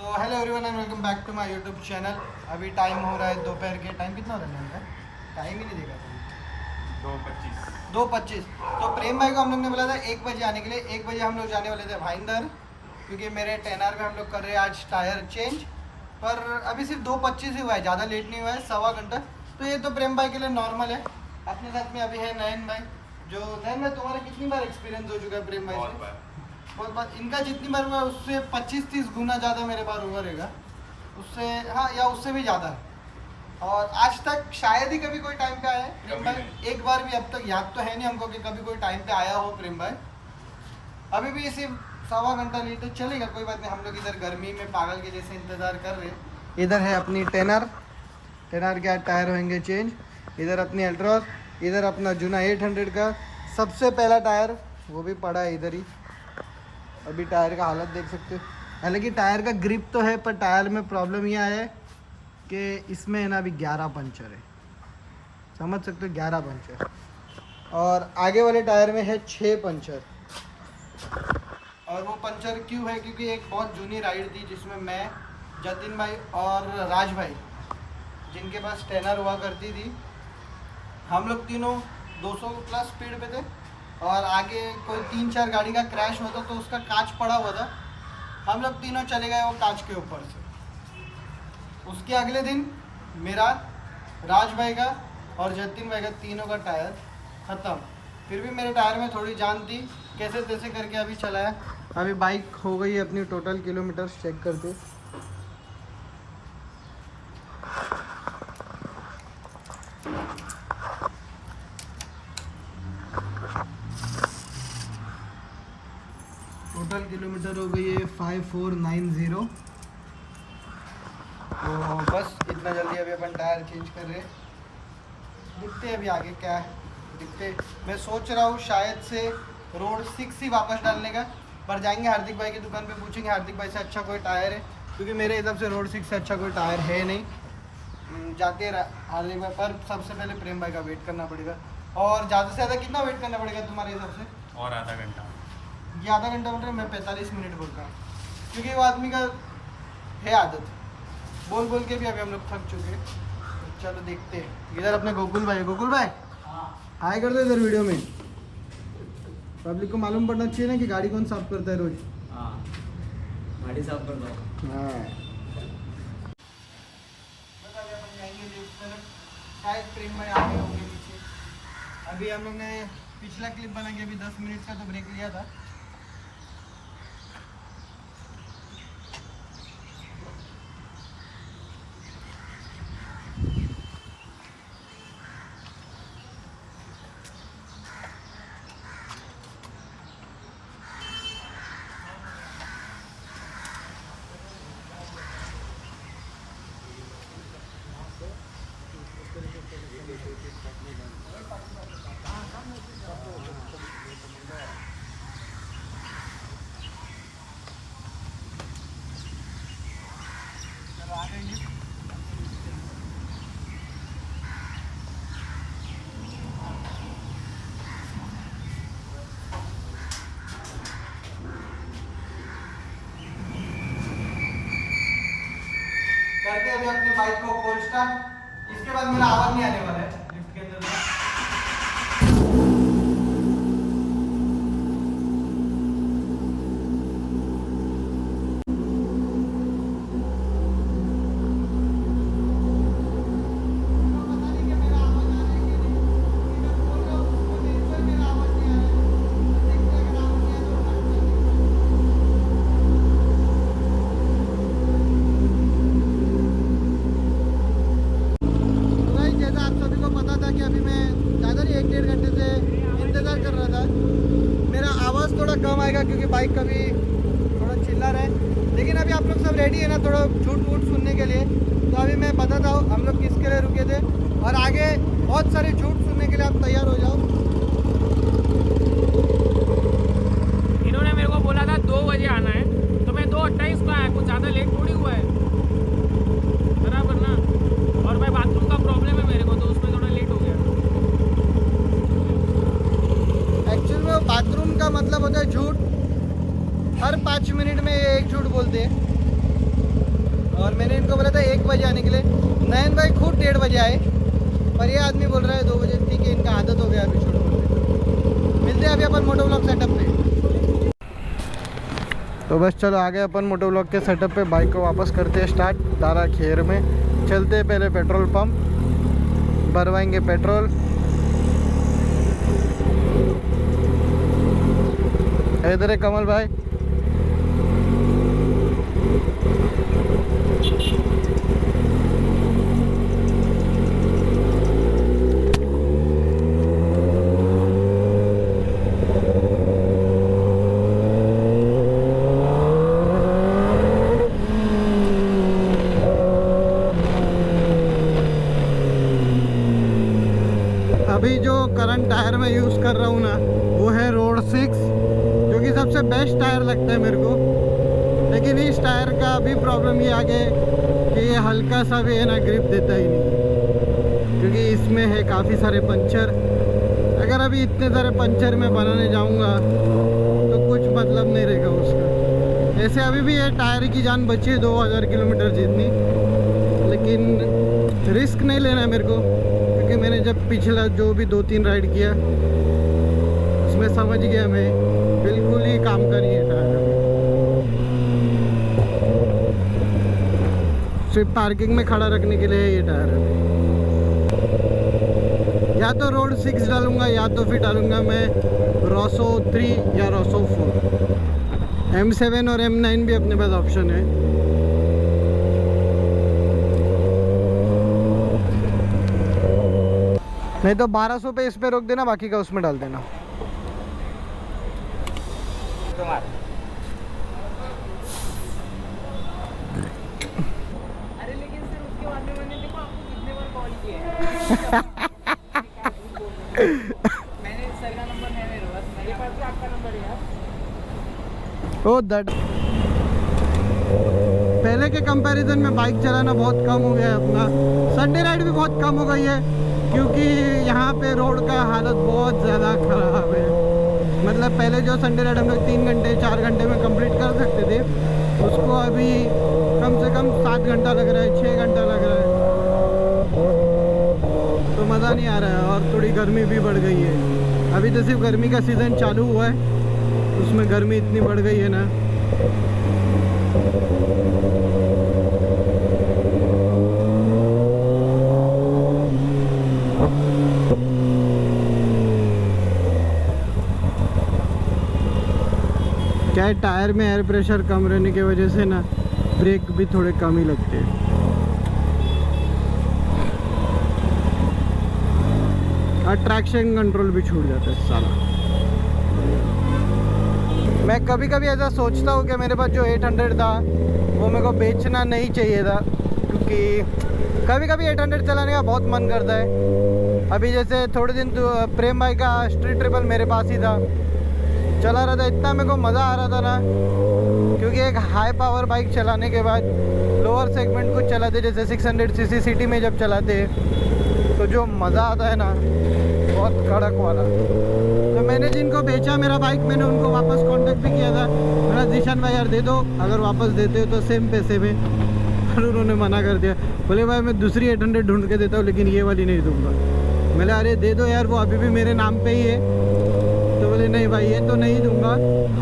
So hello everyone and welcome back to my YouTube channel. अभी time हो रहा है दोपहर के। टाइम कितना हो रहा है? टाइम ही नहीं देखा था। 2:25। तो प्रेम भाई को हम लोग ने बोला था 1 बजे आने के लिए। 1 बजे हम लोग जाने वाले थे भाईंदर, क्योंकि मेरे टेनर में हम लोग कर रहे हैं आज टायर चेंज। पर अभी सिर्फ 2:25 ही हुआ है, ज़्यादा लेट नहीं हुआ है, सवा घंटा। तो ये तो प्रेम भाई के लिए नॉर्मल है। अपने साथ में अभी है नयन भाई। जो नयन भाई, तुम्हारा कितनी बार एक्सपीरियंस हो चुका है प्रेम भाई से? बहुत बार। इनका जितनी बार हुआ उससे 25-30 गुना ज़्यादा मेरे बार हुआ रहेगा, उससे, हाँ, या उससे भी ज़्यादा। और आज तक शायद ही कभी कोई टाइम पे आया है प्रेम भाई, एक बार भी अब तक याद तो है नहीं हमको कि कभी कोई टाइम पे आया हो प्रेम भाई। अभी भी सिर्फ सवा घंटा लेट है, चलेगा, कोई बात नहीं। हम लोग इधर गर्मी में पागल के जैसे इंतज़ार कर रहे हैं। इधर है अपनी टेनर के आज टायर होंगे चेंज। इधर अपनी अल्ट्रॉस, इधर अपना जूना 800 का सबसे पहला टायर, वो भी पड़ा है इधर ही। अभी टायर का हालत देख सकते हो। हालांकि टायर का ग्रिप तो है, पर टायर में प्रॉब्लम यह है कि इसमें है ना अभी 11 पंचर है, समझ सकते हो, 11 पंचर। और आगे वाले टायर में है 6 पंचर। और वो पंचर क्यों है? क्योंकि एक बहुत जूनी राइड थी जिसमें मैं, जतिन भाई और राज भाई, जिनके पास टेनर हुआ करती थी, हम लोग तीनों 200 प्लस स्पीड पे थे। और आगे कोई 3-4 गाड़ी का क्रैश हुआ था, तो उसका कांच पड़ा हुआ था। हम लोग तीनों चले गए वो कांच के ऊपर से। उसके अगले दिन मेरा, राज भाई का और जतिन भाई का, तीनों का टायर ख़त्म। फिर भी मेरे टायर में थोड़ी जान थी, कैसे तैसे करके अभी चलाया। अभी बाइक हो गई है अपनी टोटल किलोमीटर चेक करके। टोटल किलोमीटर हो गई है 5490। तो बस इतना जल्दी अभी अपन टायर चेंज कर रहे हैं। दिखते हैं अभी आगे क्या है, दिखते। मैं सोच रहा हूँ शायद से रोड 6 ही वापस डालने का। पर जाएंगे हार्दिक भाई की दुकान पे, पूछेंगे हार्दिक भाई से अच्छा कोई टायर है, क्योंकि मेरे हिसाब से रोड 6 से अच्छा कोई टायर है नहीं। जाते हार्दिक भाई, पर सबसे पहले प्रेम भाई का वेट करना पड़ेगा। और ज़्यादा से ज़्यादा कितना वेट करना पड़ेगा तुम्हारे हिसाब से? और आधा घंटा। ये आधा घंटा बोल रहे, मैं 45 मिनट बोल रहा हूँ, क्योंकि वो आदमी का है आदत, बोल बोल के भी अभी हम लोग थक चुके हैं। चलो देखते हैं। इधर अपने गोकुल भाई हाय कर दो इधर वीडियो में। पब्लिक को मालूम पड़ना चाहिए ना कि गाड़ी कौन साफ करता है रोज। हाँ, गाड़ी साफ कर दो। हाँ, बस अभी अपन जाएंगे लिफ्ट तरफ। शायद प्रेम भाई आगे होंगे पीछे। अभी हम लोग ने पिछला क्लिप बना के अभी 10 मिनट का तो ब्रेक लिया था। चलो आ गई लिफ्ट। करके अभी अपनी बाइक को कोल्ड स्टार्ट। इसके बाद मेरा आवाज नहीं आने वाला है लिफ्ट के अंदर से। पता नहीं कि मेरा आवाज आ रहा है कि नहीं, क्योंकि मैं बोल रहा हूँ उसको मेरे को ही मेरा आवाज नहीं आ रहा है। देखते हैं, अगर आवाज नहीं आया तो हट जाएंगे। तो भाई, जैसा आप सभी को पता था कि अभी मैं ज़्यादा नहीं 1-1.5 घंटे से इंतज़ार कर रहा था। मेरा आवाज़ थोड़ा कम आएगा क्योंकि बाइक कभी थोड़ा चिल्ला रहा है। लेकिन अभी आप लोग सब रेडी है ना थोड़ा झूठ वूठ सुनने के लिए? तो अभी मैं बताता हूँ हम लोग किसके लिए रुके थे, और आगे बहुत सारे झूठ सुनने के लिए आप तैयार हो जाओ। इन्होंने मेरे को बोला था 2 बजे आना है, तो मैं 2:28 को आया, कुछ ज़्यादा लेट थोड़ी हुआ है, बराबर ना। और भाई बाथरूम का प्रॉब्लम है मेरे को, तो उसमें थोड़ा लेट हो गया। एक्चुअल में बाथरूम का मतलब होता है झूठ। हर 5 मिनट में ये एक झूठ बोलते हैं। और मैंने इनको बोला था 1 बजे आने के लिए। नयन भाई खुद 1:30 बजे आए, पर ये आदमी बोल रहा है 2 बजे। ठीक है, इनका आदत हो गया अभी छोड़ बोलते। मिलते हैं अभी अपन मोटो ब्लॉग सेटअप पे। तो बस चलो आ गए अपन मोटो ब्लॉग के सेटअप पे। बाइक को वापस करते हैं स्टार्ट दारा खेर में। चलते हैं पहले पेट्रोल पंप, भरवाएंगे पेट्रोल। इधर है कमल भाई। अभी जो करंट टायर में यूज़ कर रहा हूँ ना, वो है रोड 6, जो कि सबसे बेस्ट टायर लगता है मेरे को। लेकिन इस टायर का अभी प्रॉब्लम ये आ गया कि ये हल्का सा भी है ना ग्रिप देता ही नहीं, क्योंकि इसमें है काफ़ी सारे पंचर। अगर अभी इतने सारे पंचर मैं बनाने जाऊँगा तो कुछ मतलब नहीं रहेगा उसका। ऐसे अभी भी ये टायर की जान बची है 2000 किलोमीटर जितनी, लेकिन रिस्क नहीं लेना है मेरे को, क्योंकि मैंने जब पिछला जो भी 2-3 राइड किया उसमें समझ गया मैं बिल्कुल ही काम का नहीं है टायर। सिर्फ पार्किंग में खड़ा रखने के लिए ये टायर है। या तो रोड 6 डालूंगा या तो फिर डालूंगा मैं रोसो 3 या रोसो 4। M7 और M9 भी अपने पास ऑप्शन है। नहीं तो 1200 पे इस पे रोक देना, बाकी का उसमें डाल देना। अरे लेकिन सर उसके बाद में मैंने देखो आपको कितने बार कॉल किया है। मैंने सर का नंबर है मेरे पास, मेरे पास भी आपका नंबर है यार। ओ दैट पहले के कंपैरिजन में बाइक चलाना बहुत कम हो गया है अपना। संडे राइड भी बहुत कम हो गई है, क्योंकि यहाँ पे रोड का हालत बहुत ज़्यादा ख़राब है। मतलब पहले जो संडे राइड हम लोग 3 घंटे 4 घंटे में कंप्लीट कर सकते थे, उसको अभी कम से कम 7 घंटा लग रहा है, 6 घंटा लग रहा है। तो मज़ा नहीं आ रहा है, और थोड़ी गर्मी भी बढ़ गई है। अभी तो सिर्फ गर्मी का सीज़न चालू हुआ है, उसमें गर्मी इतनी बढ़ गई है ना। क्या है, टायर में एयर प्रेशर कम रहने की वजह से ना ब्रेक भी थोड़े कम ही लगते हैं। और ट्रैक्शन कंट्रोल भी छूट जाता है साला। मैं कभी कभी ऐसा सोचता हूँ कि मेरे पास जो 800 था वो मेरे को बेचना नहीं चाहिए था, क्योंकि कभी कभी 800 चलाने का बहुत मन करता है। अभी जैसे थोड़े दिन तो प्रेम भाई का स्ट्रीट ट्रिपल मेरे पास ही था, चला रहा था, इतना मेरे को मज़ा आ रहा था ना, क्योंकि एक हाई पावर बाइक चलाने के बाद लोअर सेगमेंट कुछ चलाते, जैसे 600 सीसी सिटी में जब चलाते तो जो मज़ा आता है ना, बहुत कड़क वाला। तो मैंने जिनको बेचा मेरा बाइक, मैंने उनको वापस कांटेक्ट भी किया था। मेरा जीशान भाई यार दे दो, अगर वापस देते हो तो सेम पैसे में। और उन्होंने मना कर दिया, बोले भाई मैं दूसरी 800 ढूंढ के देता हूँ, लेकिन ये वाली नहीं दूँगा। मैंने अरे दे दो यार, वो अभी भी मेरे नाम पे ही है। तो बोले नहीं भाई ये तो नहीं दूंगा,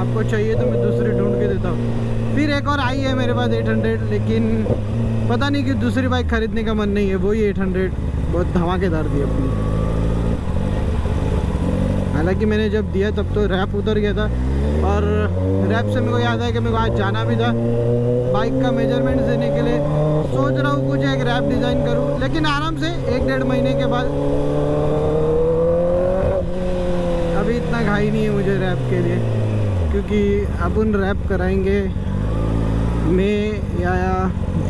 आपको चाहिए तो मैं दूसरी ढूंढ के देता हूँ। फिर एक और आई है मेरे पास 800, लेकिन पता नहीं कि दूसरी बाइक खरीदने का मन नहीं है। वही 800 बहुत धमाकेदार थी अपनी। हालांकि मैंने जब दिया तब तो रैप उतर गया था, और रैप से मेरे को याद है कि मेरे को आज जाना भी था बाइक का मेजरमेंट देने के लिए। सोच रहा हूँ कुछ एक रैप डिज़ाइन करूँ, लेकिन आराम से 1-1.5 महीने के बाद। अभी इतना घाई नहीं है मुझे रैप के लिए, क्योंकि अपन रैप कराएंगे मई या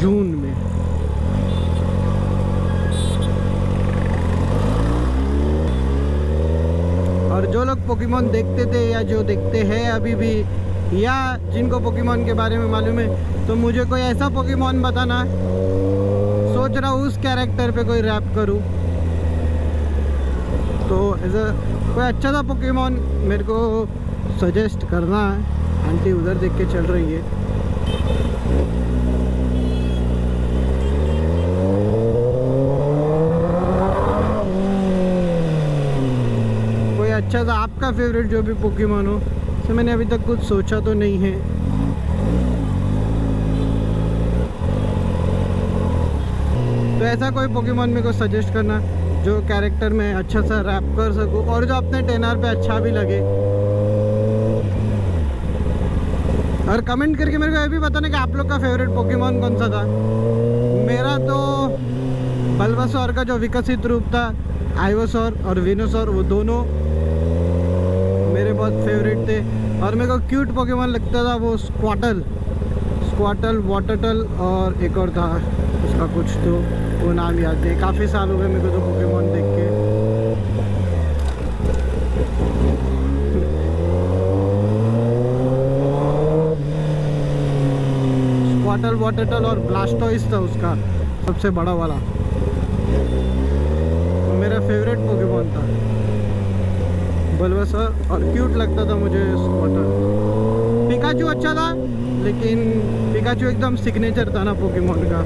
जून में। और जो लोग पोकेमॉन देखते थे या जो देखते हैं अभी भी, या जिनको पोकेमॉन के बारे में मालूम है, तो मुझे कोई ऐसा पोकेमॉन बताना। सोच रहा हूँ उस कैरेक्टर पे कोई रैप करूँ। तो ऐसा कोई अच्छा सा पोकेमॉन मेरे को सजेस्ट करना है। आंटी उधर देख के चल रही है। अच्छा सा आपका फेवरेट जो भी पोकेमॉन हो, तो मैंने अभी तक कुछ सोचा तो नहीं है। तो ऐसा कोई पोकेमॉन मेरे को सजेस्ट करना जो कैरेक्टर में अच्छा सा रैप कर सकूं और जो अपने 10R पे अच्छा भी लगे। और कमेंट करके मेरे को ये भी बताना कि आप लोग का फेवरेट पोकेमॉन कौन सा था। मेरा तो बल्बासौर का जो विकसित रूप था, आइवोसौर और वेनोसौर, वो दोनों मेरे बहुत फेवरेट थे। और मेरे को क्यूट पोकेमॉन लगता था वो स्क्वाटल, वाटरटल और एक और था उसका कुछ, तो वो नाम याद नहीं। काफ़ी साल हो गए मेरे को तो पोकेमॉन देख के। स्क्वाटल, वाटरटल और ब्लास्टोइस था उसका सबसे बड़ा वाला, तो मेरा फेवरेट पोकेमॉन था बल्बासौर। और क्यूट लगता था मुझे स्क्वाटल। पिकाचू अच्छा था, लेकिन पिकाचू एकदम सिग्नेचर था ना पोकेमॉन का,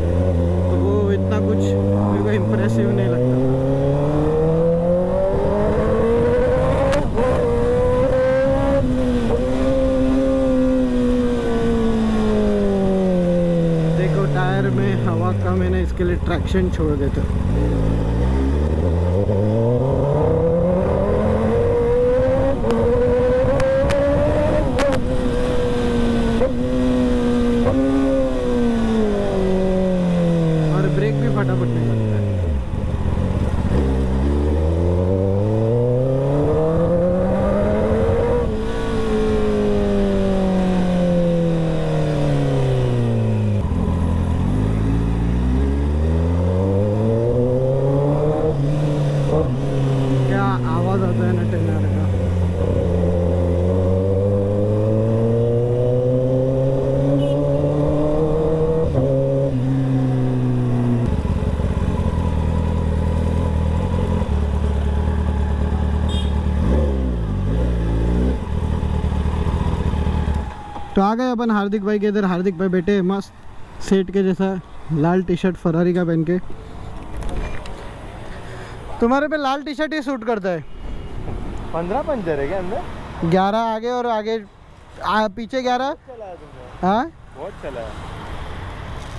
तो वो इतना कुछ मेरे को इम्प्रेसिव नहीं लगता था। देखो टायर में हवा कम है ना, इसके लिए ट्रैक्शन छोड़ देते। फटाफट नहीं लगता है। क्या आवाज आता है ना 10R का। तो आ गए अपन हार्दिक भाई के इधर। हार्दिक भाई बैठे मस्त सेट के जैसा लाल टी शर्ट फरारी का पहन के। तुम्हारे पे लाल टी शर्ट ही सूट करता है। 15 पंचर है क्या अंदर? 11 आगे और आगे पीछे 11। हाँ बहुत चला है।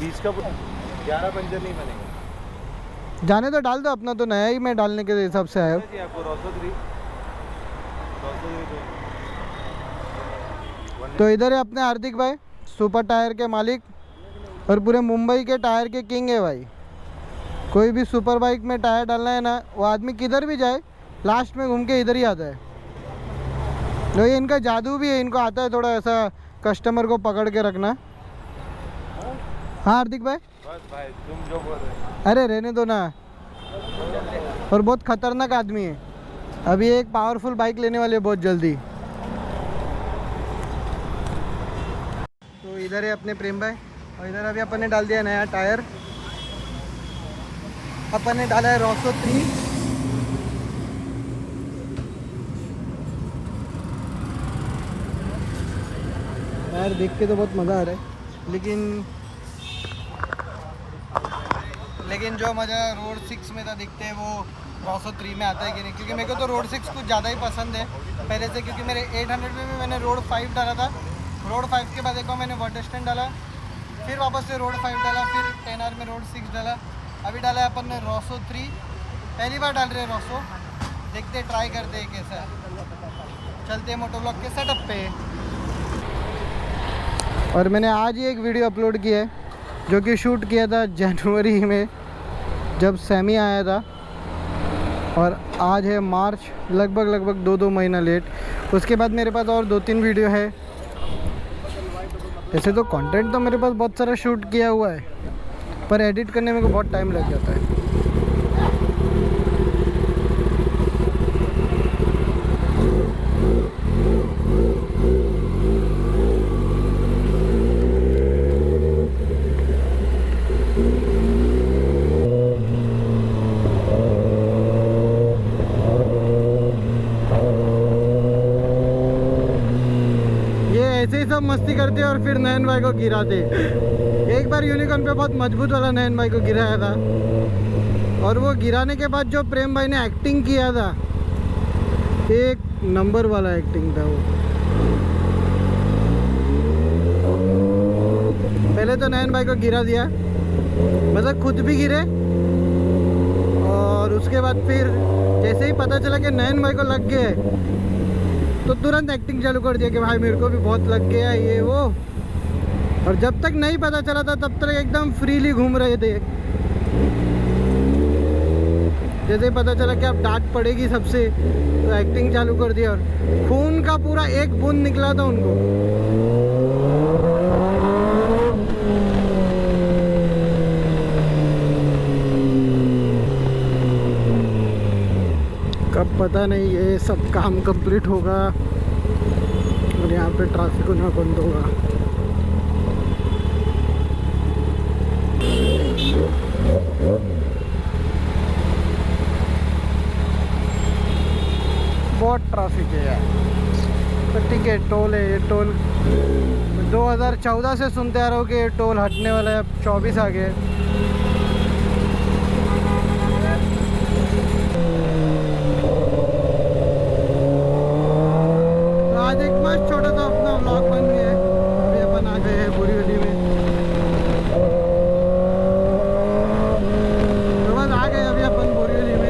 20 का 11 पंचर नहीं बनेगा। जाने तो डाल दो, अपना तो नया ही मैं डालने के हिसाब से आया हूँ। तो इधर है अपने हार्दिक भाई, सुपर टायर के मालिक और पूरे मुंबई के टायर के किंग है भाई। कोई भी सुपर बाइक में टायर डालना है ना, वो आदमी किधर भी जाए लास्ट में घूम के इधर ही आता है। तो ये इनका जादू भी है, इनको आता है थोड़ा ऐसा कस्टमर को पकड़ के रखना। हाँ हार्दिक भाई, बस भाई तुम जो बोल रहे हो। अरे रहने दो ना। और बहुत खतरनाक आदमी है। अभी एक पावरफुल बाइक लेने वाले बहुत जल्दी। तो इधर है अपने प्रेम भाई, और इधर अभी अपन ने डाल दिया नया टायर। अपन ने डाला है रॉसो 3। यार देख के तो बहुत मज़ा आ रहा है, लेकिन जो मज़ा रोड 6 में था दिखते है वो रॉसो 3 में आता है कि नहीं। क्योंकि मेरे को तो रोड 6 कुछ ज़्यादा ही पसंद है पहले से, क्योंकि मेरे 800 में भी मैंने रोड 5 डाला था। रोड 5 के बाद एक बार मैंने वाटर स्टैंड डाला, फिर वापस से रोड 5 डाला, फिर 10R में रोड 6 डाला, अभी डाला है अपन ने रॉसो 3। पहली बार डाल रहे हैं रॉसो, देखते ट्राई करते हैं कैसा है। चलते हैं मोटोब्लॉग के सेटअप पे। और मैंने आज ही एक वीडियो अपलोड किया है जो कि शूट किया था जनवरी में जब सैमी आया था, और आज है मार्च, लगभग 2 महीना लेट। उसके बाद मेरे पास और 2-3 वीडियो है। ऐसे तो कंटेंट तो मेरे पास बहुत सारा शूट किया हुआ है, पर एडिट करने में को बहुत टाइम लग जाता है। ऐसे ही सब मस्ती करते और फिर नयन भाई को गिराते। एक बार यूनिकॉर्न पे बहुत मजबूत वाला नयन भाई को गिराया था, और वो गिराने के बाद जो प्रेम भाई ने एक्टिंग किया था, एक नंबर वाला एक्टिंग था वो। पहले तो नयन भाई को गिरा दिया, मतलब खुद भी गिरे, और उसके बाद फिर जैसे ही पता चला कि नयन भाई को लग गया है तो तुरंत एक्टिंग चालू कर दिया कि भाई मेरे को भी बहुत लग गया है ये वो। और जब तक नहीं पता चला था तब तक एकदम फ्रीली घूम रहे थे। जैसे ही पता चला कि अब डांट पड़ेगी सबसे तो एक्टिंग चालू कर दिया, और खून का पूरा एक बूंद निकला था उनको। कब पता नहीं ये सब काम कंप्लीट होगा और यहाँ पे ट्रैफिक होना बंद होगा। बहुत ट्रैफिक है यार। तो ठीक है, टोल है, ये टोल 2014 से सुनते आ रहा हूँ कि ये टोल हटने वाला है, अब 24 आ गए। तो आज एक मस्त छोटा सा अपना व्लॉग बन गया है। अभी अपन आ गए हैं बोरीवली में, तो बस आ गए अभी अपन बोरीवली में।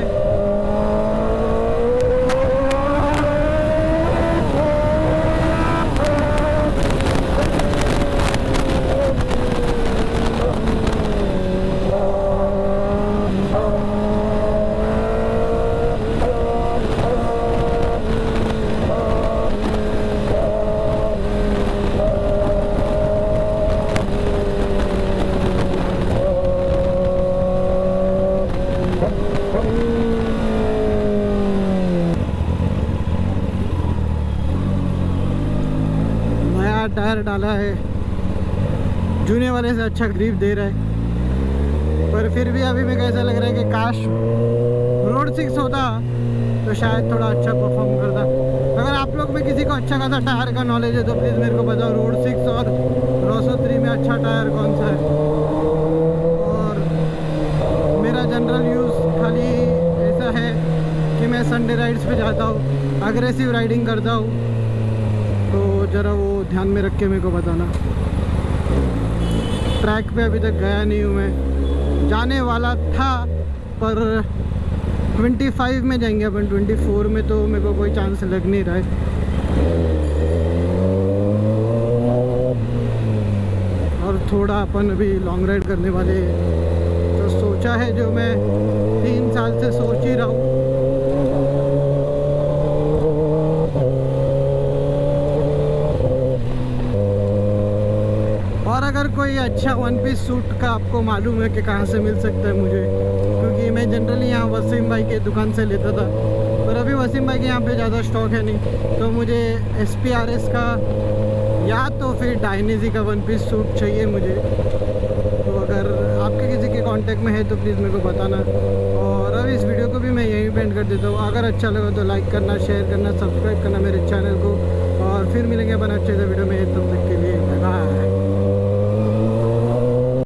टायर डाला है, जूने वाले से अच्छा ग्रिप दे रहा है, पर फिर भी अभी मेरे को ऐसा लग रहा है कि काश रोड 6 होता तो शायद थोड़ा अच्छा परफॉर्म करता। अगर आप लोग में किसी को अच्छा खासा टायर का नॉलेज है तो प्लीज़ मेरे को बताओ, रोड 6 और रोसो 3 में अच्छा टायर कौन सा है। और मेरा जनरल यूज़ खाली ऐसा है कि मैं संडे राइड्स पे जाता हूँ, अग्रेसिव राइडिंग करता हूँ, तो ज़रा वो ध्यान में रख के मेरे को बताना। ट्रैक पे अभी तक गया नहीं हूँ मैं, जाने वाला था पर 25 में जाएंगे अपन, 24 में तो मेरे को कोई चांस लग नहीं रहा है। और थोड़ा अपन अभी लॉन्ग राइड करने वाले तो सोचा है, जो मैं 3 साल से सोच ही रहा हूँ। और अगर कोई अच्छा वन पीस सूट का आपको मालूम है कि कहाँ से मिल सकता है मुझे, क्योंकि मैं जनरली यहाँ वसीम भाई के दुकान से लेता था, पर अभी वसीम भाई के यहाँ पे ज़्यादा स्टॉक है नहीं, तो मुझे SPRS का या तो फिर डायनेजी का वन पीस सूट चाहिए मुझे। तो अगर आपके किसी के कांटेक्ट में है तो प्लीज़ मेरे को बताना। और अब इस वीडियो को भी मैं यहीं पे एंड कर देता हूँ। अगर अच्छा लगा तो लाइक करना, शेयर करना, सब्सक्राइब करना मेरे चैनल को, और फिर मिलेंगे अपन अच्छे से वीडियो में। तब तक के लिए बाय।